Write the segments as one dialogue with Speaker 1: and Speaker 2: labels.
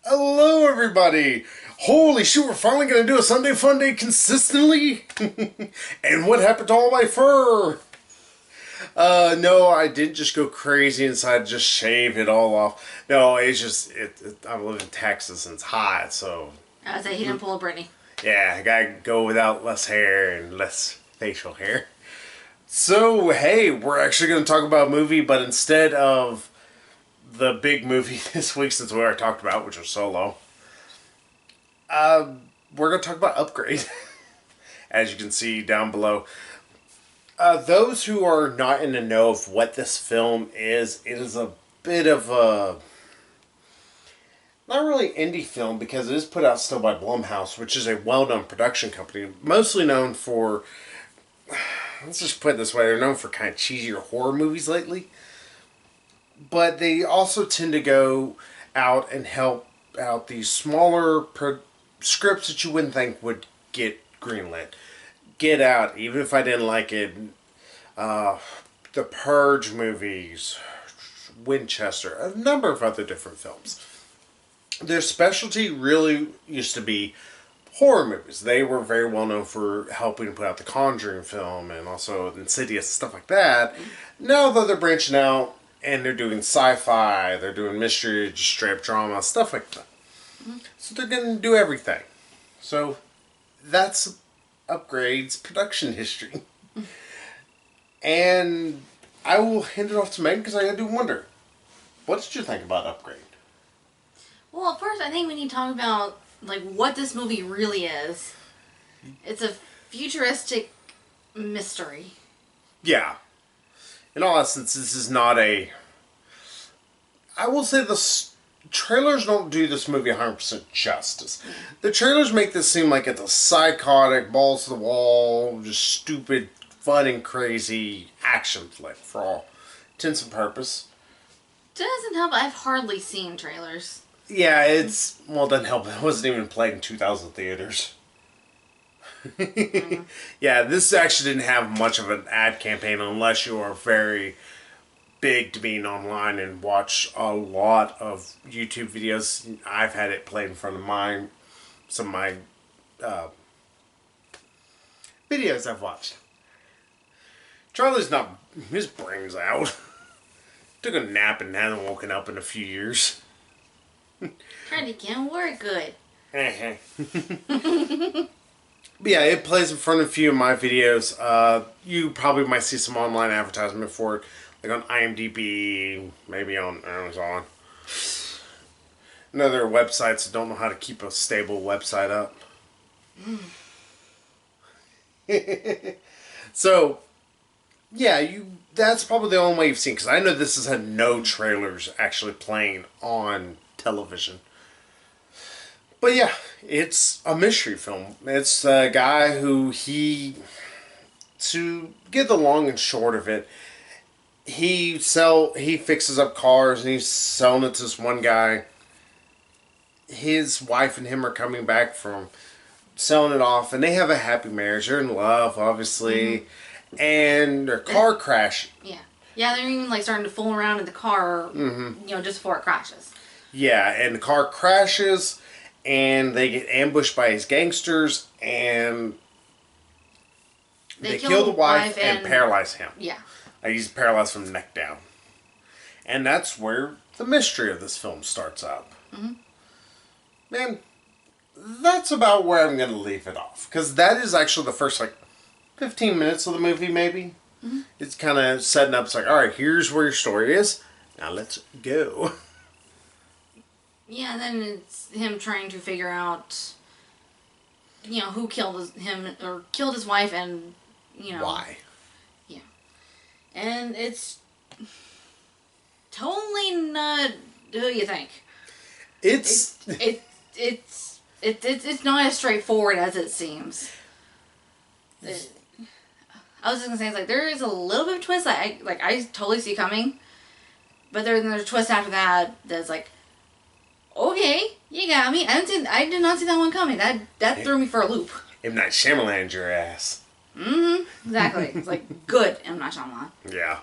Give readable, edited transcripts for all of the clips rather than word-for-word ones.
Speaker 1: Hello, everybody! Holy shit, we're finally gonna do a Sunday Funday consistently? And what happened to all my fur? No, I didn't just go crazy inside, just shave it all off. No, it's just, I live in Texas and it's hot, so.
Speaker 2: I was like, he didn't pull a Brittany.
Speaker 1: Yeah, I gotta go without less hair and less facial hair. So, hey, we're actually gonna talk about a movie, but instead of the big movie this week, since we already talked about, which was Solo, we're going to talk about Upgrade, as you can see down below. Those who are not in the know of what this film is, it is a bit of a, not really indie film, because it is put out still by Blumhouse, which is a well-known production company, mostly known for, let's just put it this way, they're known for kind of cheesier horror movies lately. But they also tend to go out and help out these smaller scripts that you wouldn't think would get greenlit. Get Out, even if I didn't like it. The Purge movies, Winchester, a number of other different films. Their specialty really used to be horror movies. They were very well known for helping put out the Conjuring film and also Insidious, stuff like that. Now, though, they're branching out and they're doing sci-fi, they're doing mystery, just straight up drama, stuff like that. Mm-hmm. So they're going to do everything. So that's Upgrade's production history. Mm-hmm. And I will hand it off to Megan because I do wonder, what did you think about Upgrade?
Speaker 2: Well, first I think we need to talk about like what this movie really is. It's a futuristic mystery.
Speaker 1: Yeah. In all essence, this is not a... I will say the trailers don't do this movie 100% justice. The trailers make this seem like it's a psychotic, balls to the wall, just stupid, fun and crazy action flick for all intents and purpose.
Speaker 2: Doesn't help, I've hardly seen trailers.
Speaker 1: Yeah, it's... Well, it doesn't help. It wasn't even played in 2,000 theaters. Yeah, this actually didn't have much of an ad campaign unless you are very big to being online and watch a lot of YouTube videos. I've had it played in front of some of my videos I've watched. Charlie's not... His brain's out. Took a nap and hasn't woken up in a few years.
Speaker 2: Trying to get work good.
Speaker 1: But yeah, it plays in front of a few of my videos. You probably might see some online advertisement for it, like on IMDb, maybe on Amazon. And other websites that don't know how to keep a stable website up. So, yeah, that's probably the only way you've seen, because I know this has had no trailers actually playing on television. But yeah, it's a mystery film. It's a guy who to get the long and short of it, he fixes up cars and he's selling it to this one guy. His wife and him are coming back from selling it off, and they have a happy marriage. They're in love, obviously, and their car crash.
Speaker 2: Yeah, they're even like starting to fool around in the car, just before it crashes.
Speaker 1: Yeah, and the car crashes. And they get ambushed by his gangsters, and they kill the wife and paralyze him.
Speaker 2: Yeah.
Speaker 1: Like he's paralyzed from the neck down. And that's where the mystery of this film starts up. Mm-hmm. Man, that's about where I'm going to leave it off. Because that is actually the first, 15 minutes of the movie, maybe. Mm-hmm. It's kind of setting up, it's like, alright, here's where your story is. Now let's go.
Speaker 2: Yeah, then it's him trying to figure out, who killed him or killed his wife, and
Speaker 1: why.
Speaker 2: Yeah, and it's totally not who you think. It's not as straightforward as it seems. I was just gonna say, it's like there is a little bit of twist that I totally see coming, but there's a twist after that that's like, okay, you got me. I did not see that one coming. That threw me for a loop.
Speaker 1: M. Night Shyamalan your ass.
Speaker 2: Mm-hmm. Exactly. It's like, good M. Night Shyamalan.
Speaker 1: Yeah.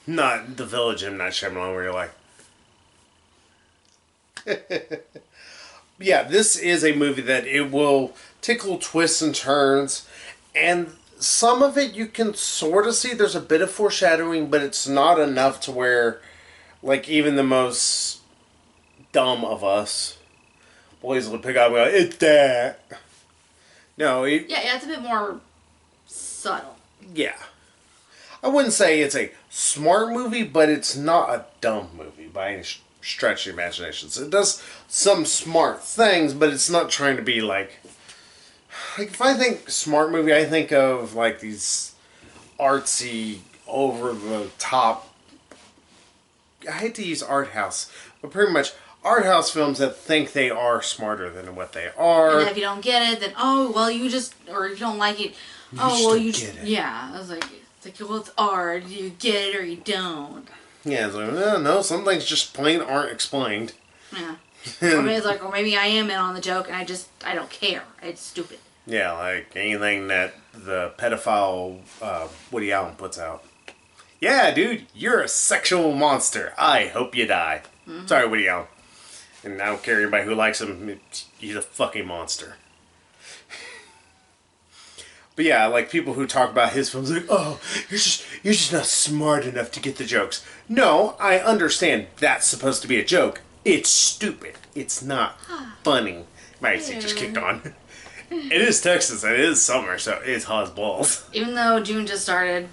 Speaker 1: Not The Village M. Night Shyamalan where you're like, Yeah, this is a movie that it will tickle twists and turns, and some of it you can sort of see there's a bit of foreshadowing, but it's not enough to where, like, even the most dumb of us will easily pick up and go, it's that. No,
Speaker 2: Yeah, it's a bit more subtle.
Speaker 1: yeah. I wouldn't say it's a smart movie, but it's not a dumb movie by any stretch of the imagination. So it does some smart things, but it's not trying to be like if I think smart movie, I think of like these artsy, over the top. I hate to use art house, but pretty much art house films that think they are smarter than what they are.
Speaker 2: And if you don't get it, then oh well, you just, or if you don't like it, you
Speaker 1: get it.
Speaker 2: Yeah, I was like, it's like, well, it's art. You get it or you don't.
Speaker 1: Yeah, it's like, no, some things just plain aren't explained.
Speaker 2: Yeah. Or maybe it's like, or maybe I am in on the joke and I don't care. It's stupid.
Speaker 1: Yeah, like anything that the pedophile Woody Allen puts out. Yeah, dude, you're a sexual monster. I hope you die. Mm-hmm. Sorry, Woody Allen. And I don't care anybody who likes him. He's a fucking monster. But yeah, like people who talk about his films, like, oh, you're just not smart enough to get the jokes. No, I understand that's supposed to be a joke. It's stupid. It's not funny. My AC just kicked on. It is Texas and it is summer, so it's hot as balls.
Speaker 2: Even though June just started,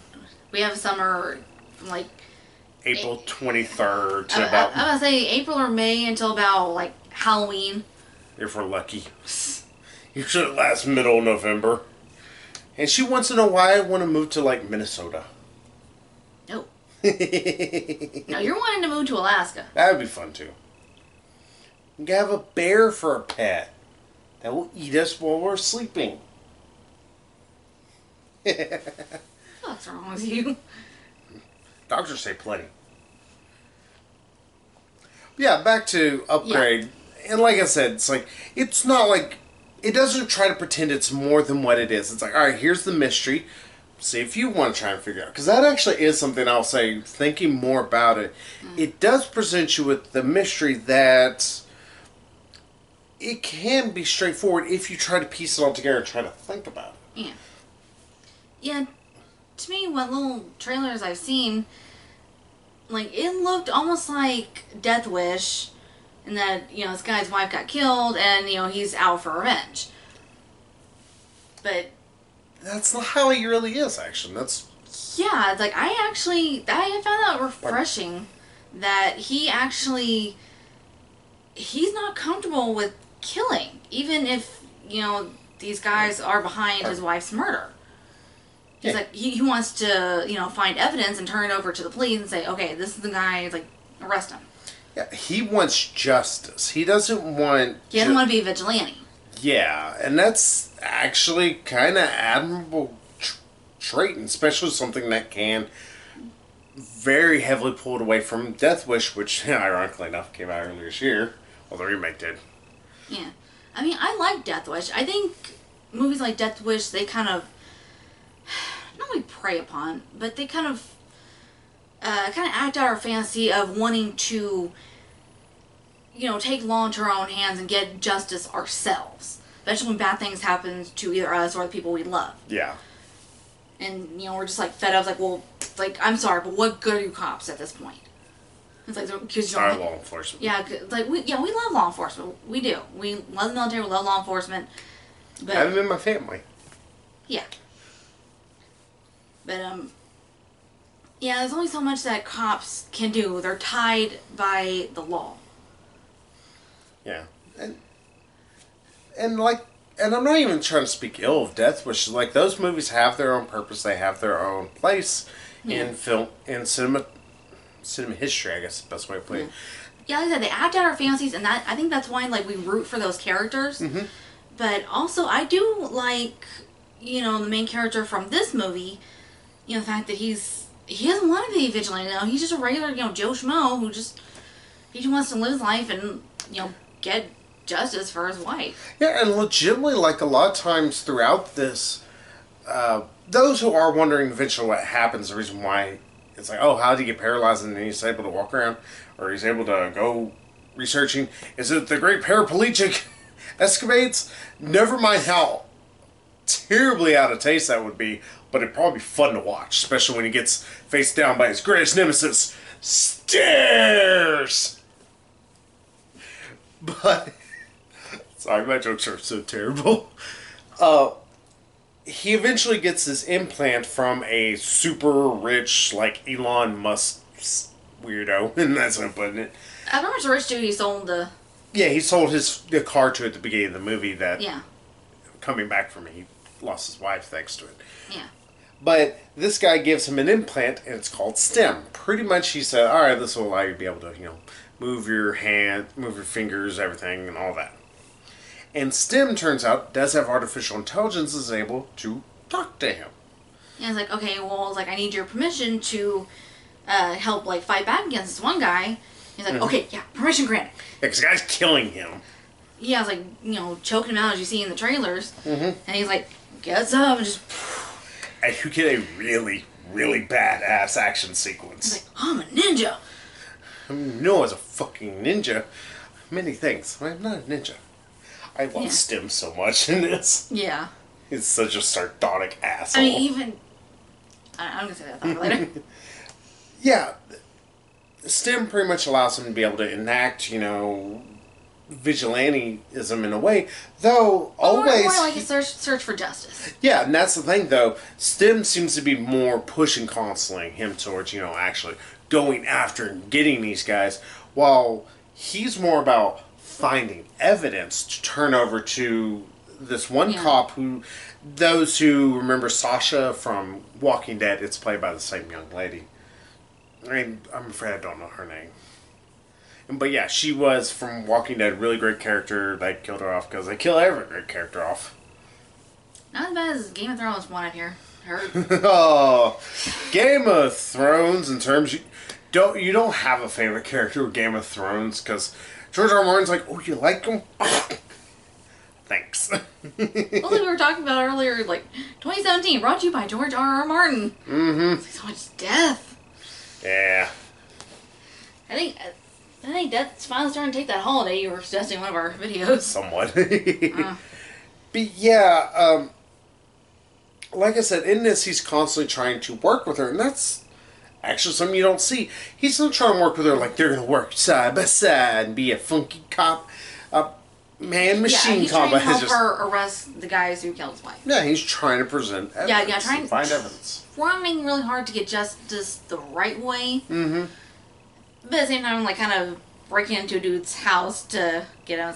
Speaker 2: we have summer from like
Speaker 1: April 23rd to about.
Speaker 2: I was gonna say April or May until about like Halloween.
Speaker 1: If we're lucky. Usually it lasts middle of November. And she wants to know why I want to move to like Minnesota.
Speaker 2: No. No, you're wanting to move to Alaska.
Speaker 1: That would be fun too. You can have a bear for a pet. That will eat us while we're sleeping.
Speaker 2: What's wrong with you?
Speaker 1: Doctors say plenty. Yeah, back to Upgrade. Yeah. And like I said, it's like, it's not like, it doesn't try to pretend it's more than what it is. It's like, alright, here's the mystery. See if you want to try and figure it out. Because that actually is something I'll say, thinking more about it. It does present you with the mystery that it can be straightforward if you try to piece it all together and try to think about it.
Speaker 2: Yeah. Yeah, to me, what little trailers I've seen, like, it looked almost like Death Wish, in that, you know, this guy's wife got killed, and, you know, he's out for revenge. But
Speaker 1: that's not how he really is, actually. That's...
Speaker 2: Yeah, it's like, I found that refreshing, that he's not comfortable with killing, even if, you know, these guys are behind his wife's murder. He's like, he wants to, you know, find evidence and turn it over to the police and say, okay, this is the guy, like, arrest him.
Speaker 1: Yeah, he wants justice. He doesn't want...
Speaker 2: He doesn't want to be a vigilante.
Speaker 1: Yeah, and that's actually kind of admirable trait, and especially something that can very heavily pulled away from Death Wish, which, ironically enough, came out earlier this year. Well, the remake did.
Speaker 2: Yeah. I mean, I like Death Wish. I think movies like Death Wish, they kind of, not really prey upon, but they kind of act out our fantasy of wanting to, you know, take law into our own hands and get justice ourselves. Especially when bad things happen to either us or the people we love.
Speaker 1: Yeah.
Speaker 2: And, you know, we're just, like, fed up. Like, well, like, I'm sorry, but what good are you cops at this point? It's like, because you're
Speaker 1: our law enforcement.
Speaker 2: Yeah, like, we love law enforcement. We do. We love the military. We love law enforcement. But
Speaker 1: I have them in my family.
Speaker 2: Yeah. But, yeah, there's only so much that cops can do. They're tied by the law.
Speaker 1: Yeah. And I'm not even trying to speak ill of Death Wish. Like, those movies have their own purpose. They have their own place in film, in cinema history, I guess is the best way to put it.
Speaker 2: Yeah, like I said, they act out our fantasies, and I think that's why, like, we root for those characters.
Speaker 1: Mm-hmm.
Speaker 2: But also, I do like, you know, the main character from this movie, you know, the fact that he doesn't want to be a vigilante now. He's just a regular, you know, Joe Schmo who just wants to live his life and, you know, get justice for his wife.
Speaker 1: Yeah, and legitimately, like, a lot of times throughout this, those who are wondering eventually what happens, the reason why it's like, oh, how did he get paralyzed and then he's able to walk around, or he's able to go researching is that the great paraplegic escapades, never mind how terribly out of taste that would be, but it'd probably be fun to watch, especially when he gets faced down by his greatest nemesis, stairs. But sorry, my jokes are so terrible. He eventually gets this implant from a super rich, like Elon Musk weirdo, and that's what I'm putting it.
Speaker 2: I remember it's rich dude. He sold the.
Speaker 1: Yeah, he sold the car to at the beginning of the movie. That
Speaker 2: Yeah.
Speaker 1: Coming back from it, he lost his wife thanks to it.
Speaker 2: Yeah.
Speaker 1: But this guy gives him an implant, and it's called STEM. Pretty much, he said, "All right, this will allow you to be able to, move your hand, move your fingers, everything, and all that." And STEM, turns out, does have artificial intelligence, is able to talk to him.
Speaker 2: Yeah, it's like, okay, well, it's like, I need your permission to help, like, fight back against this one guy. He's like, okay, yeah, permission granted.
Speaker 1: Yeah, because the guy's killing him.
Speaker 2: Yeah, it's like, choking him out as you see in the trailers. And he's like, gets up and just...
Speaker 1: And you get a really, really badass action sequence.
Speaker 2: He's like, I'm a ninja.
Speaker 1: No, as a fucking ninja. Many things. I'm not a ninja. I love STEM so much in this.
Speaker 2: Yeah.
Speaker 1: He's such a sardonic asshole.
Speaker 2: I mean, even... I'm going to say that for later.
Speaker 1: Yeah. STEM pretty much allows him to be able to enact, vigilantism in a way, though always...
Speaker 2: More like a search for justice.
Speaker 1: Yeah, and that's the thing, though. STEM seems to be more pushing constantly him towards, actually going after and getting these guys, while he's more about finding evidence to turn over to this one cop who... Those who remember Sasha from Walking Dead, it's played by the same young lady. I'm afraid I don't know her name. But yeah, she was from Walking Dead, really great character. They killed her off because they kill every great character off.
Speaker 2: Not as bad as Game of Thrones one here. Heard.
Speaker 1: Oh, Game of Thrones. In terms, you don't have a favorite character with Game of Thrones because George R. R. Martin's like, oh, you like him? Thanks.
Speaker 2: Well, like we were talking about earlier, like 2017, brought to you by George R. R. Martin.
Speaker 1: Mm-hmm.
Speaker 2: It's like so much death.
Speaker 1: Yeah.
Speaker 2: I think Death's finally starting to take that holiday you were suggesting in one of our videos.
Speaker 1: Somewhat. But yeah, like I said, in this, he's constantly trying to work with her, and that's actually something you don't see. He's still trying to work with her like they're going to work side by side and be a funky cop. Man-machine
Speaker 2: he's
Speaker 1: combat.
Speaker 2: Trying to help her arrest the guys who killed his wife.
Speaker 1: Yeah, he's trying to present evidence.
Speaker 2: Trying to
Speaker 1: find evidence.
Speaker 2: Trying really hard to get justice the right way.
Speaker 1: Mm-hmm.
Speaker 2: But at the same time, like, kind of breaking into a dude's house to get him.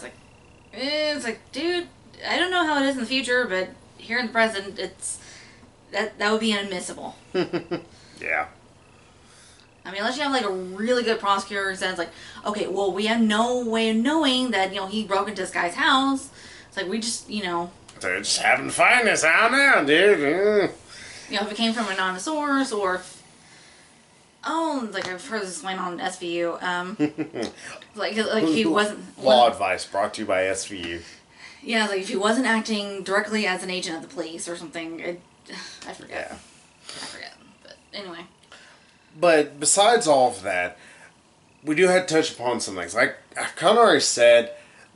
Speaker 2: It's like, dude, I don't know how it is in the future, but here in the present, that would be inadmissible.
Speaker 1: Yeah.
Speaker 2: I mean, unless you have, like, a really good prosecutor who says, like, okay, well, we have no way of knowing that, he broke into this guy's house. It's like, we just,
Speaker 1: They're just having to find this out now, dude.
Speaker 2: If it came from an anonymous source, or if, like, I've heard this explained on SVU, like if he wasn't...
Speaker 1: Law advice brought to you by SVU.
Speaker 2: Yeah, like, if he wasn't acting directly as an agent of the police or something, I forget.
Speaker 1: Yeah.
Speaker 2: I forget, but anyway.
Speaker 1: But besides all of that, we do have to touch upon some things. Like I've kind of already said,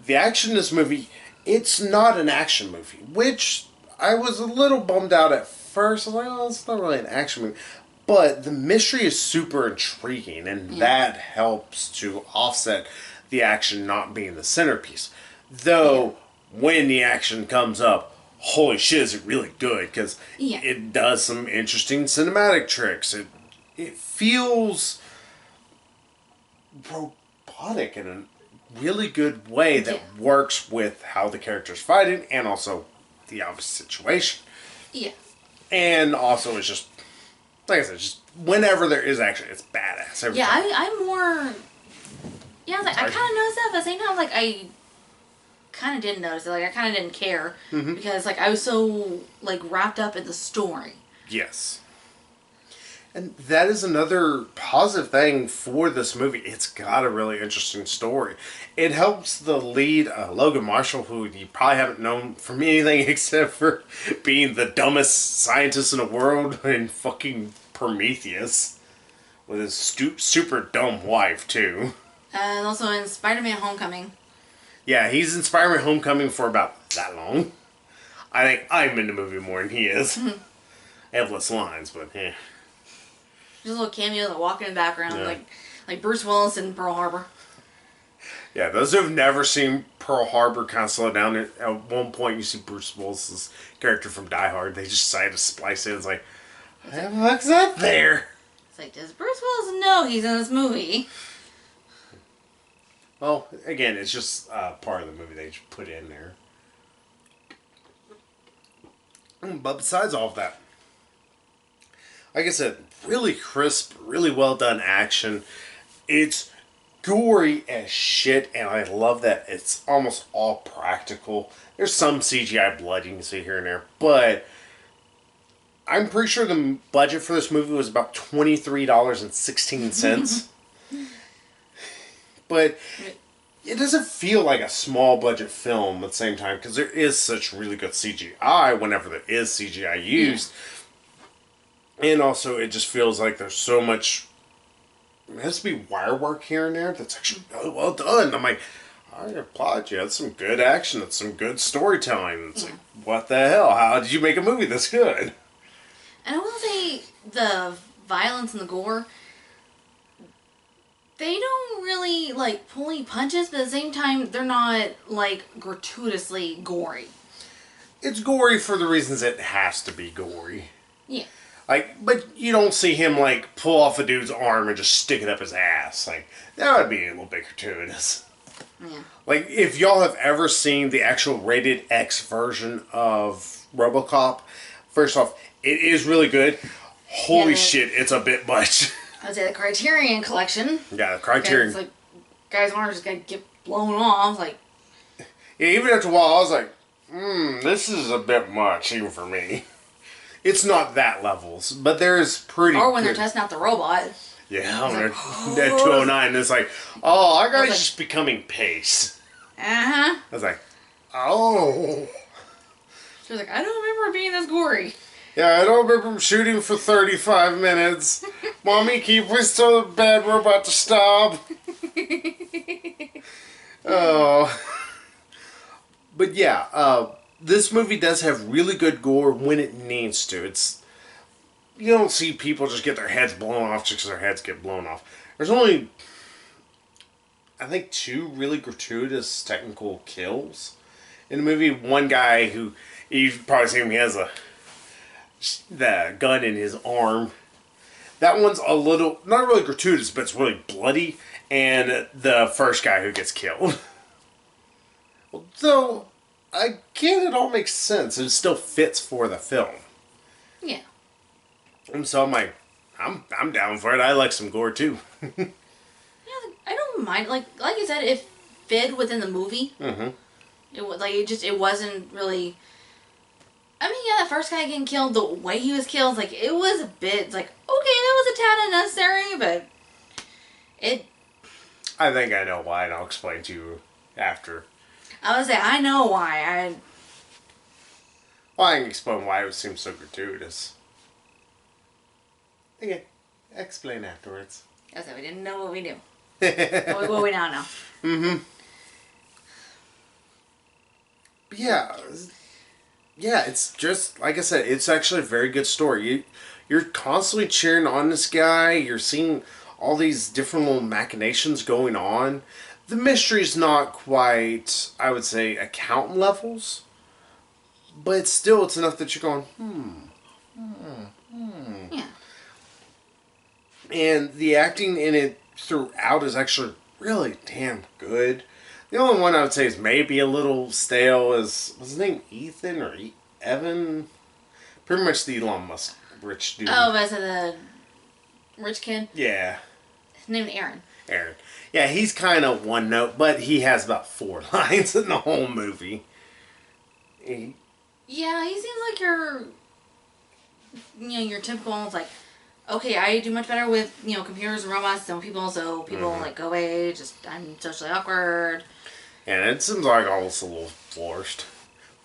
Speaker 1: the action in this movie, it's not an action movie, which I was a little bummed out at first. I was like, oh, it's not really an action movie. But the mystery is super intriguing, and that helps to offset the action not being the centerpiece. Though, when the action comes up, holy shit, is it really good, because it does some interesting cinematic tricks. It feels robotic in a really good way that works with how the character's fighting and also the obvious situation.
Speaker 2: Yeah.
Speaker 1: And also it's just, like I said, just whenever there is action, it's badass. Every time.
Speaker 2: I'm more... Yeah, like, I kind of noticed that, but at the same time, like, I kind of didn't notice it. Like, I kind of didn't care. Mm-hmm. Because, like, I was so, like, wrapped up in the story.
Speaker 1: Yes. And that is another positive thing for this movie. It's got a really interesting story. It helps the lead, Logan Marshall, who you probably haven't known from anything except for being the dumbest scientist in the world in fucking Prometheus. With his super dumb wife, too.
Speaker 2: And also in Spider-Man Homecoming.
Speaker 1: Yeah, he's in Spider-Man Homecoming for about that long. I think I'm in the movie more than he is. I have less lines, but yeah.
Speaker 2: Just a little cameo that walk in the background,
Speaker 1: Yeah.
Speaker 2: like Bruce Willis in Pearl Harbor.
Speaker 1: Yeah, those who've never seen Pearl Harbor kind of slow down. At one point, you see Bruce Willis's character from Die Hard. They just decided to splice it. It's like, how the fuck's that there?
Speaker 2: It's like, does Bruce Willis know he's in this movie?
Speaker 1: Well, again, it's just part of the movie they just put in there. But besides all of that, like I said, really crisp, really well done action. It's gory as shit, and I love that it's almost all practical. There's some CGI blood you can see here and there, but I'm pretty sure the budget for this movie was about $23.16. But it doesn't feel like a small budget film at the same time, because there is such really good CGI whenever there is CGI used. Yeah. And also, it just feels like there's so much. It has to be wire work here and there that's actually really well done. I'm like, I applaud you. That's some good action. That's some good storytelling. It's like, what the hell? How did you make a movie this good?
Speaker 2: And I will say, the violence and the gore, they don't really, like, pull any punches, but at the same time, they're not, like, gratuitously gory.
Speaker 1: It's gory for the reasons it has to be gory.
Speaker 2: Yeah.
Speaker 1: Like, but you don't see him, like, pull off a dude's arm and just stick it up his ass. Like, that would be a little bit gratuitous.
Speaker 2: Yeah.
Speaker 1: Like, if y'all have ever seen the actual rated X version of RoboCop, first off, it is really good. Holy shit, it's a bit much.
Speaker 2: I would say the Criterion Collection.
Speaker 1: Yeah, the Criterion.
Speaker 2: It's like, guy's arm just gonna get blown off. Like,
Speaker 1: yeah, even after a while, I was like, this is a bit much, even for me. It's not that levels, but there's pretty
Speaker 2: or when
Speaker 1: good.
Speaker 2: they're testing out the robot.
Speaker 1: Yeah, when they're at 209, it's like, oh, our guy's just becoming pace.
Speaker 2: Uh-huh.
Speaker 1: I was like, oh.
Speaker 2: She was like, I don't remember it being this gory.
Speaker 1: Yeah, I don't remember him shooting for 35 minutes. Mommy, can you please tell the bad robot to stop? Oh. But yeah, this movie does have really good gore when it needs to. You don't see people just get their heads blown off just because their heads get blown off. There's only, I think, 2 really gratuitous technical kills in the movie. One guy who, you've probably seen him, he has the gun in his arm. That one's a little, not really gratuitous, but it's really bloody. And the first guy who gets killed. So, again, it all makes sense. It still fits for the film.
Speaker 2: Yeah.
Speaker 1: And so I'm like, I'm down for it. I like some gore too.
Speaker 2: Yeah, I don't mind. Like you said, it fit within the movie.
Speaker 1: Mm-hmm.
Speaker 2: It wasn't really. I mean, yeah, the first guy getting killed, the way he was killed, like, it was a bit, like, okay, that was a tad unnecessary, but it...
Speaker 1: I think I know why, and I'll explain to you after.
Speaker 2: I would say, I know why.
Speaker 1: Well, I can explain why it seems so gratuitous. Okay, explain afterwards.
Speaker 2: I said, we didn't know what we knew. what we now know.
Speaker 1: Mm-hmm. But yeah... Yeah, it's just, like I said, it's actually a very good story. You're constantly cheering on this guy. You're seeing all these different little machinations going on. The mystery's not quite, I would say, accountant levels. But still, it's enough that you're going,
Speaker 2: Yeah.
Speaker 1: And the acting in it throughout is actually really damn good. The only one I would say is maybe a little stale is, was his name Ethan or Evan? Pretty much the Elon Musk rich dude.
Speaker 2: Oh, was it the rich kid?
Speaker 1: Yeah.
Speaker 2: His name is Aaron.
Speaker 1: Aaron. Yeah, he's kind of one note, but he has about 4 lines in the whole movie.
Speaker 2: Yeah, he seems like your typical, it's like, okay, I do much better with, computers and robots than people, so people, like, go away, I'm socially awkward.
Speaker 1: And it seems like almost a little forced.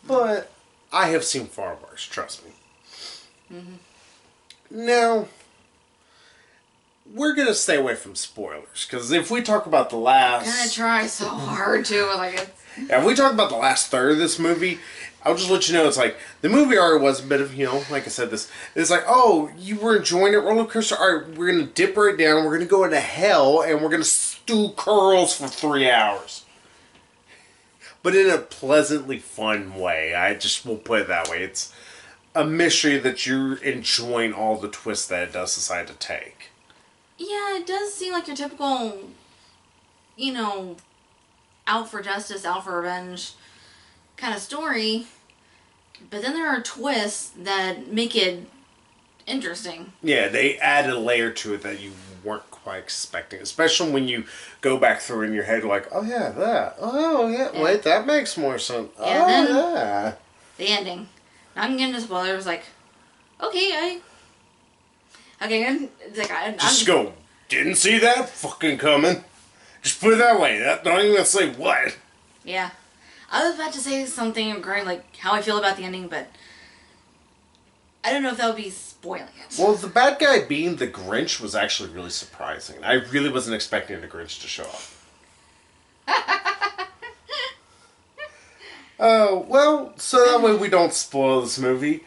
Speaker 1: But I have seen far worse, trust me. Now, we're gonna stay away from spoilers because if we talk about the
Speaker 2: I'm
Speaker 1: last,
Speaker 2: gonna try so hard to like it.
Speaker 1: yeah, if we talk about the last third of this movie, I'll just let you know it's like the movie already was a bit of like I said, this it's like, oh, you were enjoying it, roller coaster. All right, we're gonna dip right down. We're gonna go into hell and we're gonna stew curls for 3 hours, but in a pleasantly fun way. I just will put it that way. It's a mystery that you're enjoying all the twists that it does decide to take.
Speaker 2: Yeah, it does seem like your typical, out for justice, out for revenge kind of story. But then there are twists that make it interesting.
Speaker 1: Yeah, they add a layer to it that you weren't quite expecting. Especially when you go back through in your head like, oh yeah, that. Oh yeah,
Speaker 2: Yeah.
Speaker 1: wait, that makes more sense.
Speaker 2: Yeah,
Speaker 1: Oh
Speaker 2: then-
Speaker 1: yeah.
Speaker 2: The ending. Not gonna get into spoilers. Like, okay, it's like
Speaker 1: Just go, didn't see that fucking coming. Just put it that way. Don't even say what.
Speaker 2: Yeah. I was about to say something regarding like how I feel about the ending, but I don't know if that would be spoiling it.
Speaker 1: Well, the bad guy being the Grinch was actually really surprising. I really wasn't expecting the Grinch to show up. Oh, well, so that way we don't spoil this movie.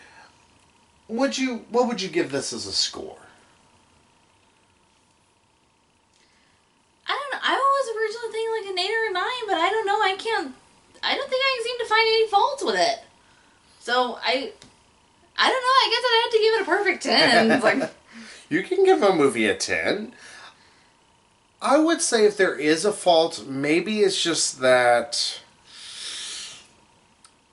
Speaker 1: What would you give this as a score?
Speaker 2: I don't know. I was originally thinking like an 8 or a 9, but I don't know. I don't think I seem to find any faults with it. So I don't know. I guess I'd have to give it a perfect 10. It's like,
Speaker 1: You can give a movie a 10. I would say if there is a fault, maybe it's just that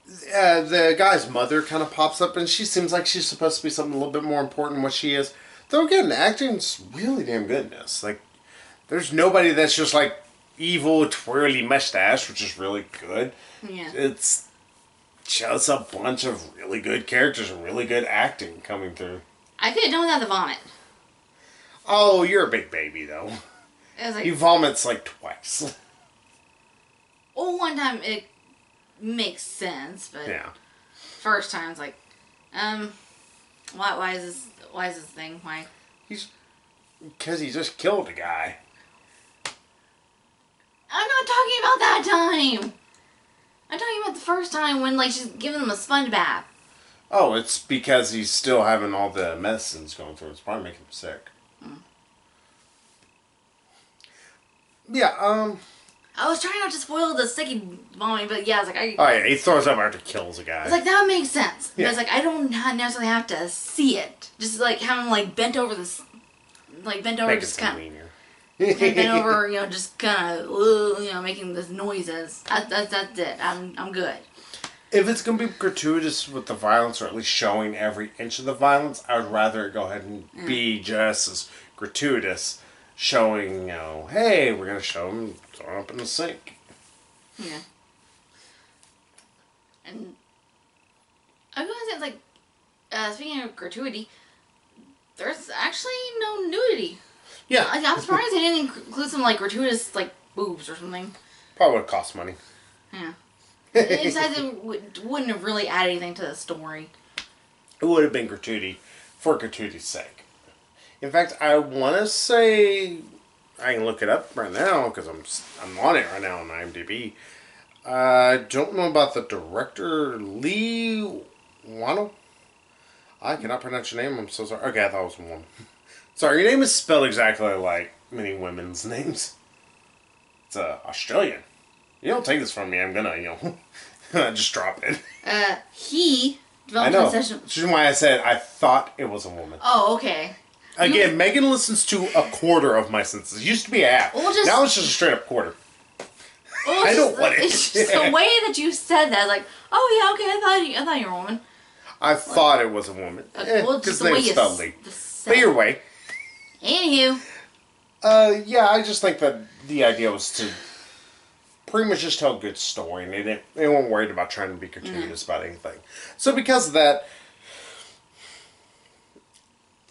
Speaker 1: the guy's mother kind of pops up and she seems like she's supposed to be something a little bit more important than what she is. Though again, acting's really damn good in this. Like, there's nobody that's just like evil, twirly mustache, which is really good.
Speaker 2: yeah.
Speaker 1: It's just a bunch of really good characters and really good acting coming through.
Speaker 2: I could have done without the vomit.
Speaker 1: Oh, you're a big baby, though.
Speaker 2: It was like,
Speaker 1: He vomits like twice.
Speaker 2: one time it makes sense, but
Speaker 1: Yeah.
Speaker 2: first time it's like, why is this thing? Why?
Speaker 1: Because he just killed a guy.
Speaker 2: I'm not talking about that time. I'm talking about the first time when like she's giving him a sponge bath.
Speaker 1: Oh, it's because he's still having all the medicines going through. It's probably making him sick. Yeah,
Speaker 2: I was trying not to spoil the sticky vomit, but yeah, I was like,
Speaker 1: oh yeah, he throws up after he kills a guy.
Speaker 2: it's like that makes sense.
Speaker 1: Yeah.
Speaker 2: But it's like I don't necessarily have to see it. Just like have him like bent over, just kind of bent over, just kind of, making these noises. That's it. I'm good.
Speaker 1: If it's going to be gratuitous with the violence, or at least showing every inch of the violence, I would rather it go ahead and be just as gratuitous, showing, hey, we're going to show him throwing up in the sink.
Speaker 2: Yeah. And I was gonna say, like, speaking of gratuity, there's actually no nudity.
Speaker 1: Yeah.
Speaker 2: I'm surprised they didn't include some, like, gratuitous, like, boobs or something.
Speaker 1: Probably would cost money.
Speaker 2: Yeah. Besides, it wouldn't have really added anything to the story.
Speaker 1: It would have been gratuity for gratuity's sake. In fact, I want to say, I can look it up right now because I'm on it right now on IMDb. I don't know about the director, Lee Wano. I cannot pronounce your name. I'm so sorry. Okay, I thought it was a woman. Sorry, your name is spelled exactly like many women's names. It's Australian. You don't take this from me. I'm gonna, just drop it.
Speaker 2: He
Speaker 1: I
Speaker 2: developed
Speaker 1: know.
Speaker 2: a session.
Speaker 1: Which is why I said I thought it was a woman.
Speaker 2: Oh, okay.
Speaker 1: Again, Megan listens to a quarter of my sentences. It used to be a half.
Speaker 2: Well, just-
Speaker 1: now it's just a straight up quarter.
Speaker 2: Well,
Speaker 1: I don't want it.
Speaker 2: It's just the way that you said that, like, oh yeah, okay, I thought you were a woman.
Speaker 1: I thought it was a woman.
Speaker 2: Well,
Speaker 1: Because
Speaker 2: just the way
Speaker 1: name's
Speaker 2: you
Speaker 1: spelled Lee.
Speaker 2: said
Speaker 1: But your way.
Speaker 2: Anywho,
Speaker 1: Yeah, I just think that the idea was to pretty much just tell a good story, and they weren't worried about trying to be gratuitous about anything. So because of that,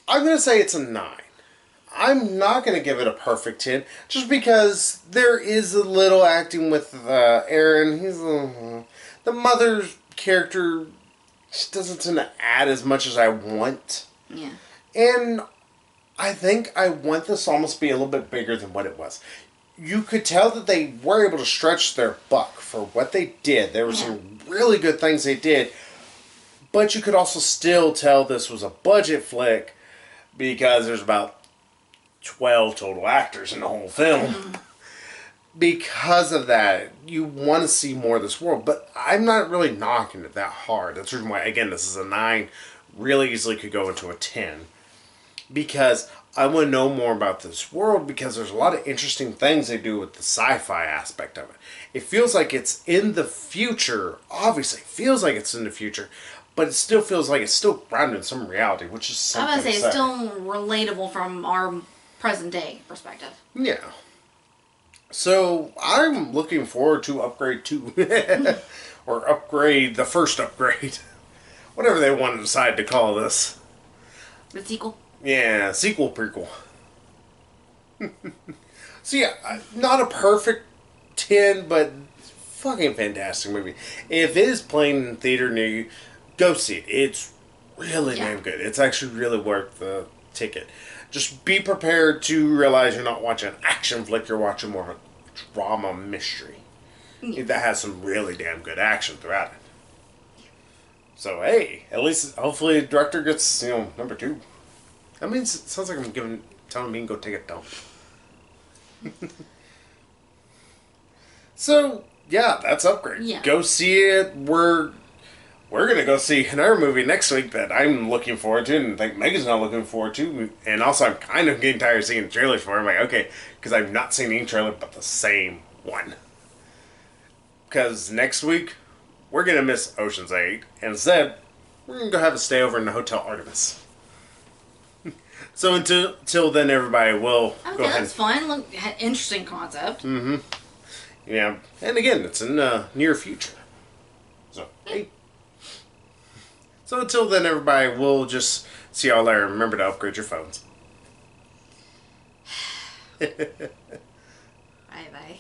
Speaker 1: I'm going to say it's a 9. I'm not going to give it a perfect 10, just because there is a little acting with Aaron. He's the mother's character just doesn't tend to add as much as I want.
Speaker 2: yeah.
Speaker 1: And I think I want this almost to be a little bit bigger than what it was. You could tell that they were able to stretch their buck for what they did. There were some really good things they did, but you could also still tell this was a budget flick because there's about 12 total actors in the whole film. Because of that, you want to see more of this world, but I'm not really knocking it that hard. That's the reason why, again, this is a 9, really easily could go into a 10. Because I want to know more about this world, because there's a lot of interesting things they do with the sci-fi aspect of it. It feels like it's in the future, obviously, it feels like it's in the future, but it still feels like it's still grounded in some reality, which is something
Speaker 2: I was gonna say
Speaker 1: to
Speaker 2: it's still relatable from our present day perspective.
Speaker 1: Yeah. So I'm looking forward to Upgrade 2. Or Upgrade, the first Upgrade. Whatever they want to decide to call this.
Speaker 2: The sequel.
Speaker 1: Yeah, sequel, prequel. So yeah, not a perfect 10, but fucking fantastic movie. If it is playing in theater near you, go see it. It's really damn good. It's actually really worth the ticket. Just be prepared to realize you're not watching an action flick, you're watching more of a drama mystery. That has some really damn good action throughout it. So hey, at least hopefully the director gets, number 2. That means it sounds like I'm telling me to go take a dump. So yeah, that's Upgrade.
Speaker 2: Yeah.
Speaker 1: Go see it. We're gonna go see another movie next week that I'm looking forward to, and I think Megan's not looking forward to. And also, I'm kind of getting tired of seeing trailers for it. I'm like, okay, because I've not seen any trailer but the same one. Because next week we're gonna miss Ocean's 8, and instead we're gonna go have a stay over in the Hotel Artemis. So until then, everybody will go ahead.
Speaker 2: That's fun. Look, interesting concept.
Speaker 1: Yeah, and again, it's in the near future. So hey. So until then, everybody, we'll just see y'all later. Remember to upgrade your phones.
Speaker 2: Bye bye.